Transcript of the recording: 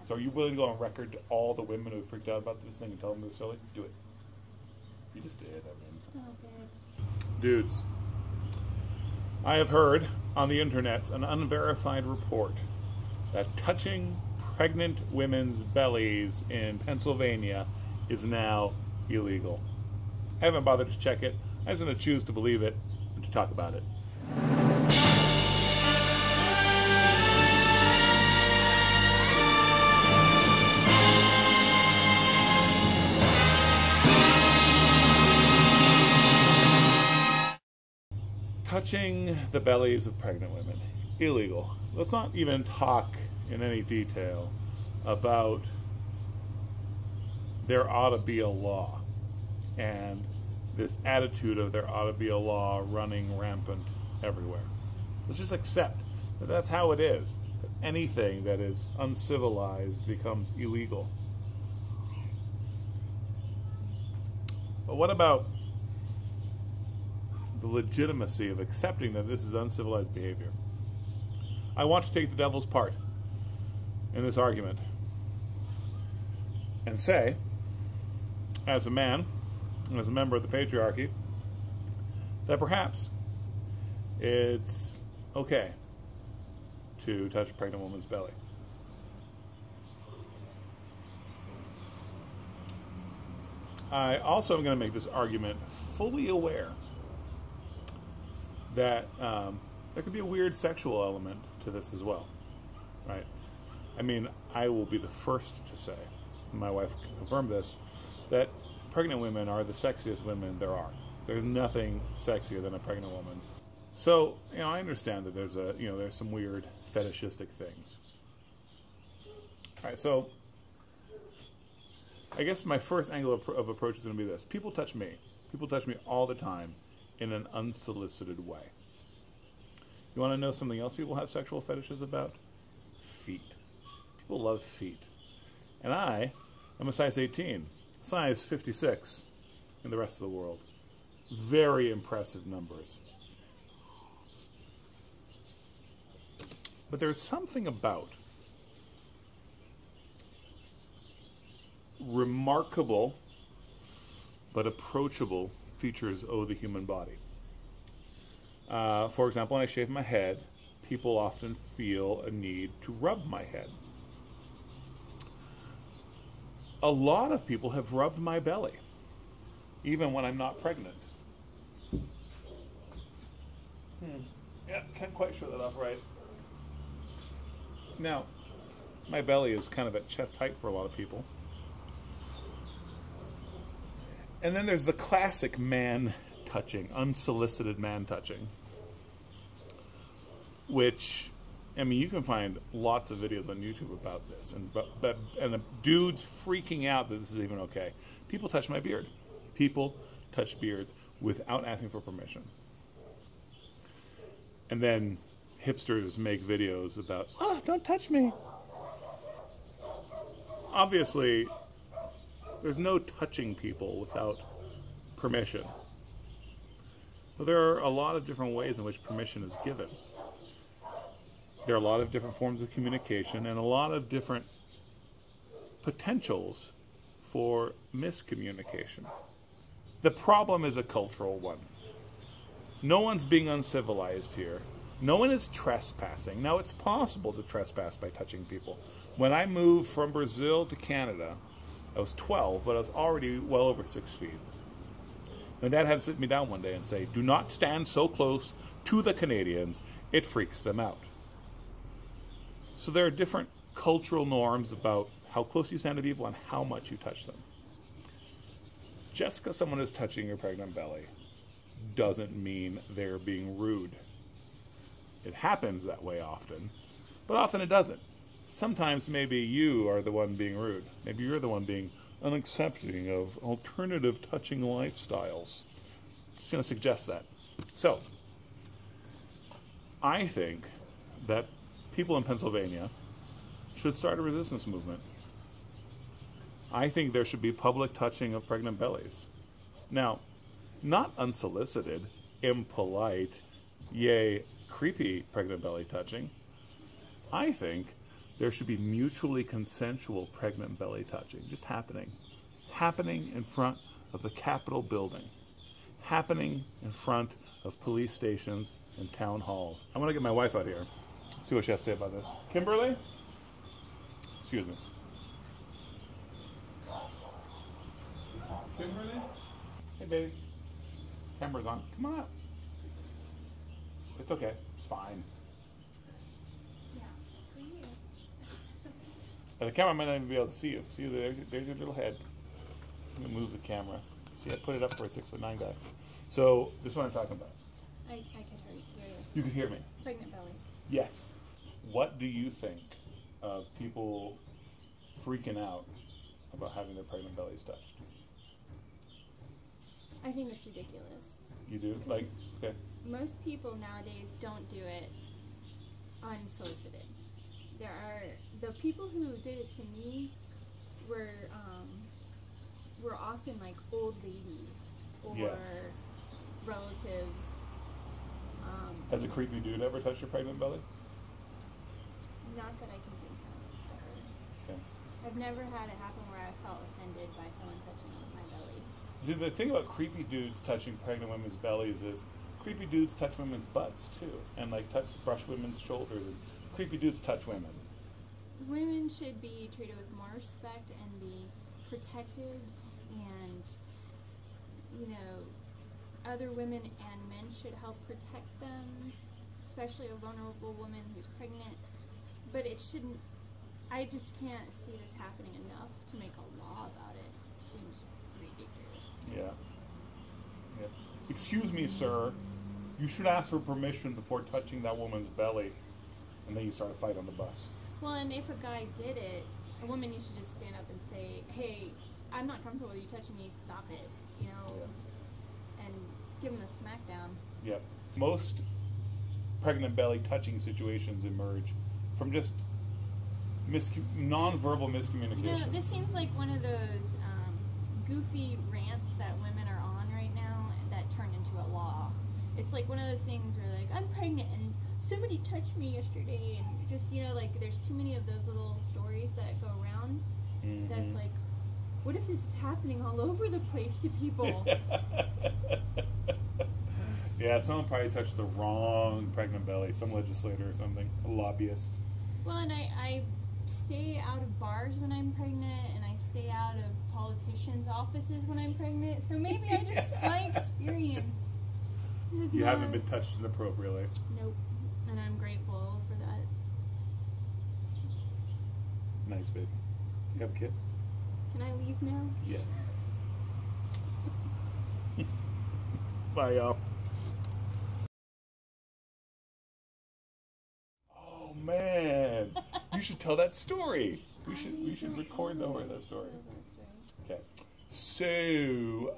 So are you willing to go on record to all the women who freaked out about this thing and tell them it was silly? Do it. You just did. Stop it. Dudes, I have heard on the internet an unverified report that touching pregnant women's bellies in Pennsylvania is now illegal. I haven't bothered to check it. I'm just going to choose to believe it and to talk about it. Touching the bellies of pregnant women, illegal. Let's not even talk in any detail about there ought to be a law and this attitude of there ought to be a law running rampant everywhere. Let's just accept that that's how it is. That anything that is uncivilized becomes illegal. But what about the legitimacy of accepting that this is uncivilized behavior? I want to take the devil's part in this argument and say, as a man and as a member of the patriarchy, that perhaps it's okay to touch a pregnant woman's belly. I also am going to make this argument fully aware that there could be a weird sexual element to this as well, right? I mean, I will be the first to say, and my wife can confirm this, that pregnant women are the sexiest women there are. There's nothing sexier than a pregnant woman. So, I understand that there's some weird fetishistic things. All right, so I guess my first angle of approach is going to be this. People touch me. People touch me all the time in an unsolicited way. You want to know something else people have sexual fetishes about? Feet. People love feet. And I am a size 18, size 56 in the rest of the world. Very impressive numbers. But there's something about remarkable but approachable features of the human body. For example, when I shave my head, people often feel a need to rub my head. A lot of people have rubbed my belly, even when I'm not pregnant. Yeah, can't quite show that off right. Now, my belly is kind of at chest height for a lot of people. And then there's the classic man touching, unsolicited man touching, which, you can find lots of videos on YouTube about this, and the dudes freaking out that this is even okay. People touch my beard. People touch beards without asking for permission. And then hipsters make videos about, oh, don't touch me. Obviously, there's no touching people without permission. But there are a lot of different ways in which permission is given. There are a lot of different forms of communication and a lot of different potentials for miscommunication. The problem is a cultural one. No one's being uncivilized here. No one is trespassing. Now, it's possible to trespass by touching people. When I moved from Brazil to Canada, I was 12, but I was already well over 6 feet. My dad had to sit me down one day and say, do not stand so close to the Canadians. It freaks them out. So there are different cultural norms about how close you stand to people and how much you touch them. Just because someone is touching your pregnant belly doesn't mean they're being rude. It happens that way often, but often it doesn't. Sometimes maybe you are the one being rude. Maybe you're the one being unaccepting of alternative touching lifestyles. Just going to suggest that. So, I think that people in Pennsylvania should start a resistance movement. I think there should be public touching of pregnant bellies. Now, not unsolicited, impolite, yay, creepy pregnant belly touching. I think There should be mutually consensual pregnant belly touching, just happening. Happening in front of the Capitol building. Happening in front of police stations and town halls. I'm going to get my wife out here, see what she has to say about this. Kimberly? Excuse me. Kimberly? Hey, baby. Camera's on. Come on out. It's okay. It's fine. Yeah, for you. The camera might not even be able to see you. See, there's your little head. Let me move the camera. See, I put it up for a 6'9" guy. So, this is what I'm talking about. I can hear you. You can hear me. Pregnant bellies. Yes. What do you think of people freaking out about having their pregnant bellies touched? I think it's ridiculous. You do? Like, okay. Most people nowadays don't do it unsolicited. There are the people who did it to me were often like old ladies or Yes. relatives. Has a creepy dude ever touched your pregnant belly? Not that I can think of. Ever. Okay. I've never had it happen where I felt offended by someone touching my belly. See, the thing about creepy dudes touching pregnant women's bellies is creepy dudes touch women's butts too, and like brush women's shoulders. And creepy dudes touch women. Women should be treated with more respect and be protected, and other women and men should help protect them, especially a vulnerable woman who's pregnant. But it shouldn't. I just can't see this happening enough to make a law about it. It seems ridiculous. Yeah. Yeah. Excuse me, sir. You should ask for permission before touching that woman's belly, and then you start a fight on the bus. Well, and if a guy did it, a woman needs to just stand up and say, "Hey, I'm not comfortable with you touching me. Stop it." Yeah. And just give him the smackdown. Yep. Most pregnant belly touching situations emerge from just non-verbal miscommunication. This seems like one of those goofy rants that women are on right now that turned into a law. It's like one of those things where like, I'm pregnant and somebody touched me yesterday, and just like there's too many of those little stories that go around. Mm-hmm. That's like, what if this is happening all over the place to people? Yeah, someone probably touched the wrong pregnant belly, some legislator or something, a lobbyist. Well, and I stay out of bars when I'm pregnant, and I stay out of politicians' offices when I'm pregnant, so maybe I just, my experience is You not, haven't been touched inappropriately. Nope, and I'm grateful for that. Nice, baby. You have a kiss? Can I leave now? Yes. Bye, y'all. Oh, man. You should tell that story. We should record the whole of that story. Okay. So,